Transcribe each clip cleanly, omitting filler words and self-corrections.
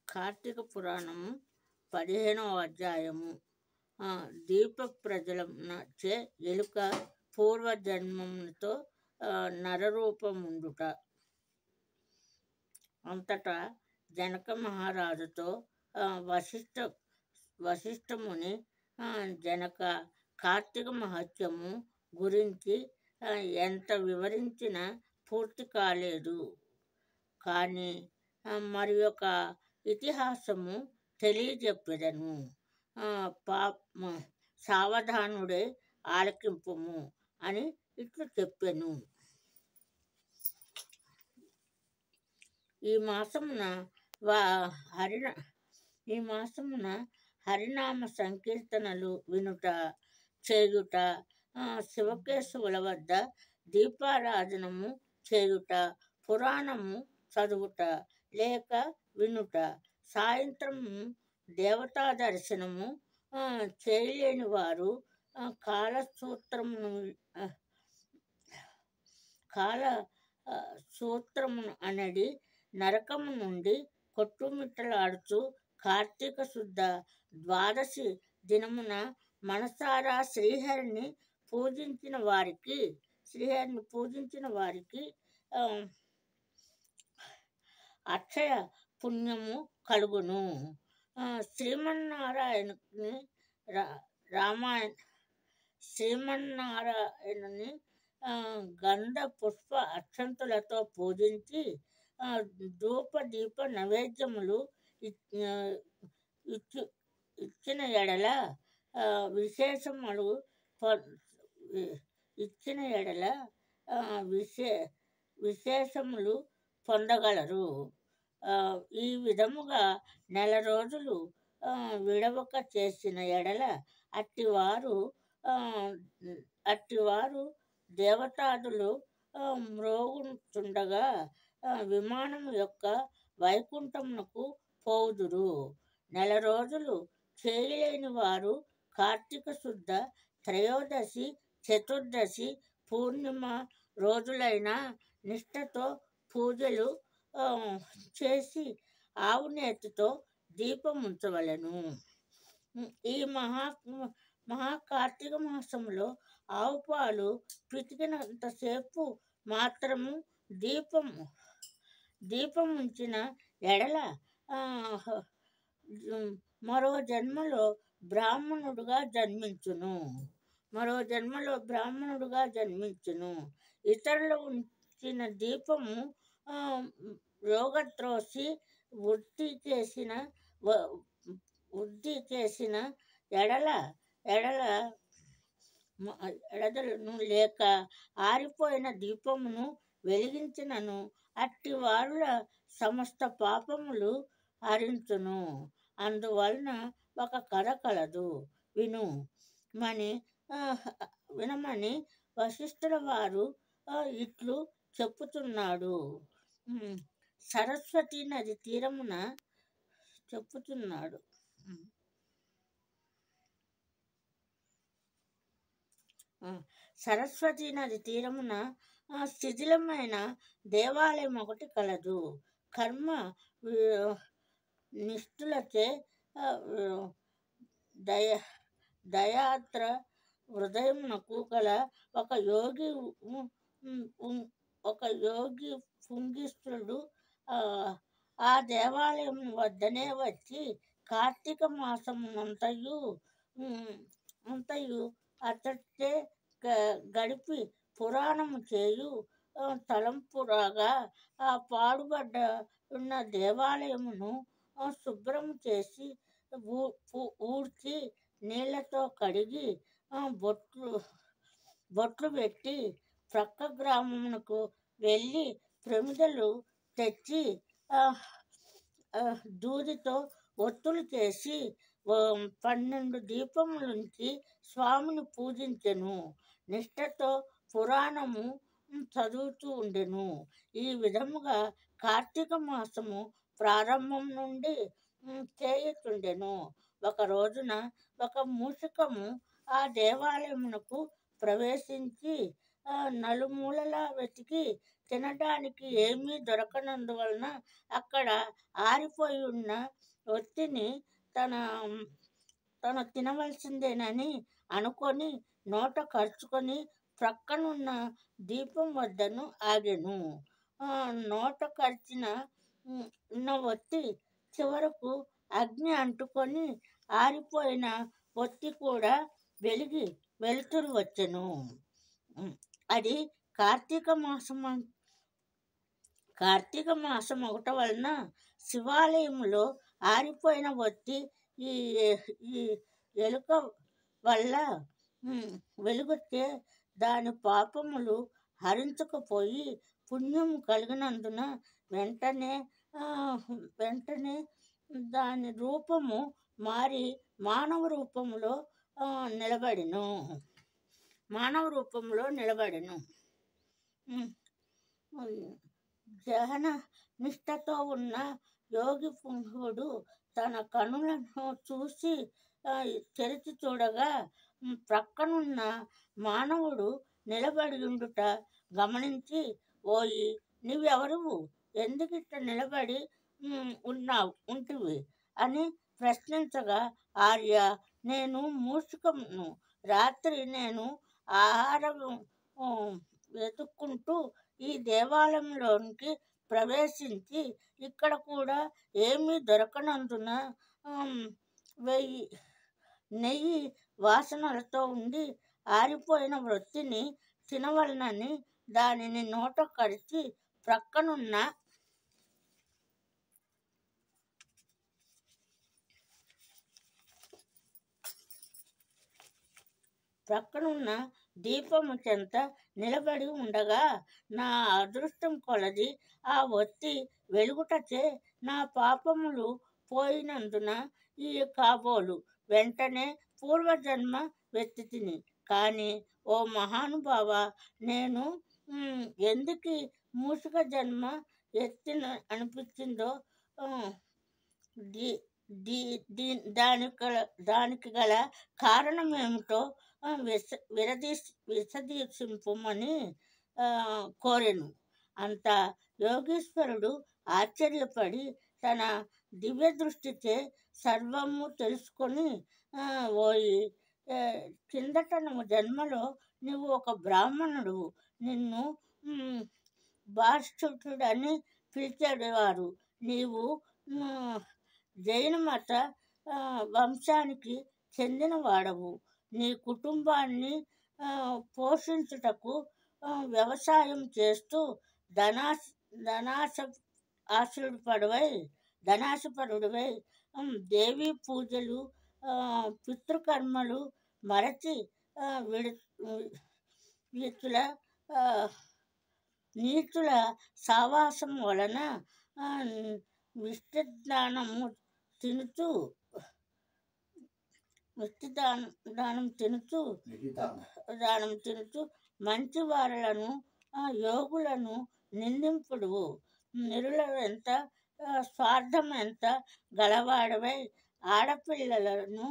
కార్తీక పురాణము 15వ అధ్యాయము. దీప ప్రజలచే ఎలుక పూర్వజన్మముతో నరరూపముండుట. అంతటా జనక మహారాజుతో వశిష్ఠముని జనక కార్తీక మహత్యము గురించి ఎంత వివరించినా పూర్తి కాలేదు. కానీ మరి ఒక ఇతిహాసము తెలియజెప్పెదను. సావధానుడే ఆలకింపుము అని ఇట్లు చెప్పెను. ఈ మాసమున హరినామ సంకీర్తనలు వినుట చేయుట, శివకేశవుల వద్ద దీపారాధనము చేయుట, పురాణము చదువుట లేక వినుట, సాయంత్రము దేవతా దర్శనము చేయలేని వారు కాలసూత్రము అనడి నరకము నుండి కొట్టుమిట్టలాడుచు కార్తీక శుద్ధ ద్వాదశి దినమున మనసారా శ్రీహరిని పూజించిన వారికి అక్షయ పుణ్యము కలుగును. శ్రీమన్నారాయణుని గంధ పుష్ప అక్షంతులతో పూజించి ధూప దీప నైవేద్యములు ఇచ్చిన ఎడల విశేషములు పొందగలరు. ఈ విధముగా నెల రోజులు విడవక చేసిన ఎడల అట్టివారు దేవతాదులు మ్రోగుచుండగా విమానము యొక్క వైకుంఠమునకు పోవుదురు. నెల రోజులు చేయలేని వారు కార్తీక శుద్ధ త్రయోదశి, చతుర్దశి, పూర్ణిమ రోజులైన నిష్ఠతో పూజలు చేసి ఆవు నేతితో దీపముంచవలెను. ఈ మహాకార్తీక మాసంలో ఆవు పాలు పితికినంతసేపు మాత్రము దీపముంచిన ఎడల మరో జన్మలో బ్రాహ్మణుడుగా జన్మించును. ఇతరులు ఉంచిన దీపము రోగత్రోసి వృద్ధి చేసిన ఎడలను లేక ఆరిపోయిన దీపమును వెలిగించినను అట్టి వారుల సమస్త పాపములు హరించును. అందువలన ఒక కథ కలదు, వినమని వశిష్ఠుల వారు ఇట్లు చెప్పుచున్నాడు. సరస్వతీ నది తీరమున శిథిలమైన దేవాలయం ఒకటి కలదు. కర్మ నిష్ఠులచే దయార్ద్ర హృదయమునకు గల ఒక యోగి పుంగిష్ఠుడు ఆ దేవాలయం వద్దనే వచ్చి కార్తీక మాసమునంతయు అతడే గడిపి పురాణము చేయు తలంపురాగా ఆ పాడుబడ్డ ఉన్న దేవాలయమును శుభ్రము చేసి ఊడ్చి నీళ్లతో కడిగి బొట్లు పెట్టి ప్రక్క గ్రామమునకు వెళ్ళి ప్రమిదలు తెచ్చి దూదితో ఒత్తులు చేసి 12 దీపములుంచి స్వామిని పూజించెను. నిష్ఠతో పురాణము చదువుతూ ఉండెను. ఈ విధముగా కార్తీక మాసము ప్రారంభం నుండి చేయుచుండెను. ఒక రోజున ఒక మూషికము ఆ దేవాలయమునకు ప్రవేశించి నలుమూలలా వెతికి తినడానికి ఏమీ దొరకనందువలన అక్కడ ఆరిపోయి ఉన్న ఒత్తిని తన తను తినవలసిందేనని అనుకొని నోట కరుచుకొని ప్రక్కనున్న దీపం వద్దను ఆగెను. నోట కరిచిన ఉన్న ఒత్తి చివరకు అగ్ని అంటుకొని ఆరిపోయిన ఒత్తి కూడా వెలిగి వెలుతురు వచ్చెను. అది కార్తీక మాసం ఒకట వలన శివాలయంలో ఆరిపోయిన ఒత్తి ఈ ఈ ఎలుక వల్ల వెలుగుతే దాని పాపములు హరించకపోయి పుణ్యము కలిగినందున వెంటనే దాని రూపము మారి మానవ రూపంలో నిలబడెను. జహన నిష్టతో ఉన్న యోగి పుంగుడు తన కనులను చూసి తెరిచి చూడగా ప్రక్కనున్న మానవుడు నిలబడి ఉండుట గమనించి, ఓయి నీవెవరువు, ఎందుకిట్ట నిలబడి ఉంటివి అని ప్రశ్నించగా, ఆర్య, నేను మూషికమును. రాత్రి నేను ఆహారం వెతుక్కుంటూ ఈ దేవాలయంలోనికి ప్రవేశించి ఇక్కడ కూడా ఏమీ దొరకనందున నెయ్యి వాసనలతో ఉండి ఆరిపోయిన వృత్తిని తినవలనని దానిని నోట కరిచి ప్రక్కనున్న దీపము చెంత నిలబడి ఉండగా నా అదృష్టం కొలది ఆ ఒత్తి వెలుగుటచే నా పాపములు పోయినందున ఈ కాబోలు వెంటనే పూర్వజన్మ వెత్తితిని. కానీ ఓ మహానుభావ, నేను ఎందుకు మూషిక జన్మ ఎత్తిన అనిపించిందో దానికి గల కారణమేమిటో విశదీసింపుమని కోరెను. అంత యోగీశ్వరుడు ఆశ్చర్యపడి తన దివ్య దృష్టిచే సర్వము తెలుసుకొని, ఓయి కిందట జన్మలో నువ్వు ఒక బ్రాహ్మణుడు, నిన్ను బాష్టుడని పిలిచేవారు. నీవు జైన మత వంశానికి చెందిన వాడవు. నీ కుటుంబాన్ని పోషించుటకు వ్యవసాయం చేస్తూ ధనాశపరుడివై దేవీ పూజలు పితృకర్మలు మరచి నీచుల సావాసం వలన విష్టిదానం తినుచు మంచి వారులను యోగులను నిందింపుడువు. నిరులెంత స్వార్థమెంత గలవాడవై ఆడపిల్లలను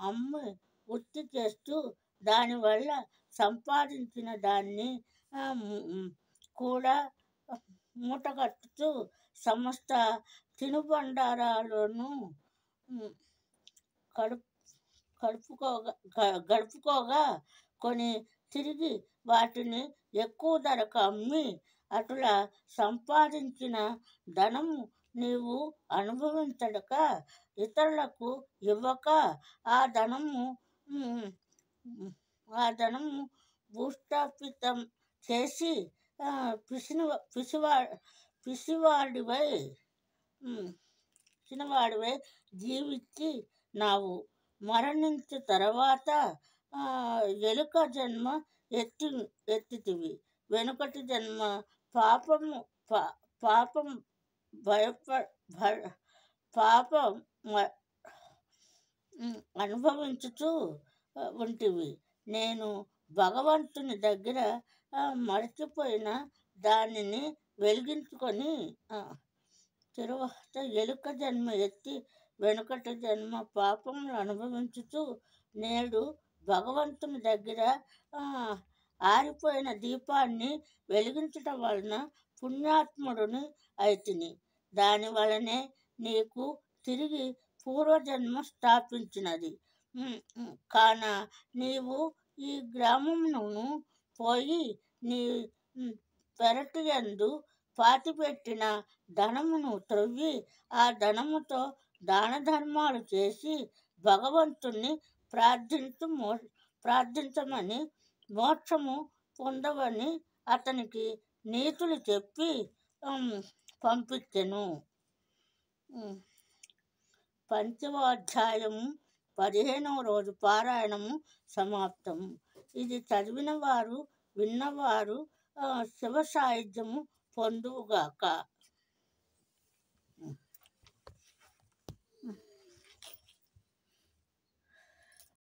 అమ్మి వృత్తి చేస్తూ దానివల్ల సంపాదించిన దాన్ని కూడా మూటగట్టుతూ సమస్త తినుబండారాలను గడుపుకోగా కొని తిరిగి వాటిని ఎక్కువ ధరకు అమ్మి అటులా సంపాదించిన ధనము నీవు అనుభవించడక ఇతరులకు ఇవ్వక ఆ ధనము భూస్థాపితం చేసి పిసివాడివై జీవించి నావు మరణించు తర్వాత ఎలుక జన్మ ఎత్తితివి. వెనుకటి జన్మ పాపం అనుభవించుతూ ఉంటివి. నేను భగవంతుని దగ్గర మరచిపోయిన దానిని వెలిగించుకొని తరువాత ఎలుక జన్మ ఎత్తి వెనుకటి జన్మ పాపములు అనుభవించుతూ నేడు భగవంతుని దగ్గర ఆరిపోయిన దీపాన్ని వెలిగించటం వలన పుణ్యాత్ముడిని అయితిని. దాని వలనే నీకు తిరిగి పూర్వజన్మ స్థాపించినది. కాన నీవు ఈ గ్రామమును పోయి నీ పెరటియందు పాతిపెట్టిన ధనమును త్రవ్వి ఆ ధనముతో దాన ధర్మాలు చేసి భగవంతుణ్ణి ప్రార్థించమని మోక్షము పొందవని అతనికి నీతులు చెప్పి పంపించెను. 5వ అధ్యాయము 15వ రోజు పారాయణము సమాప్తము. ఇది చదివిన వారు విన్నవారు శివ సాయుధ్యము పొందువుగాక.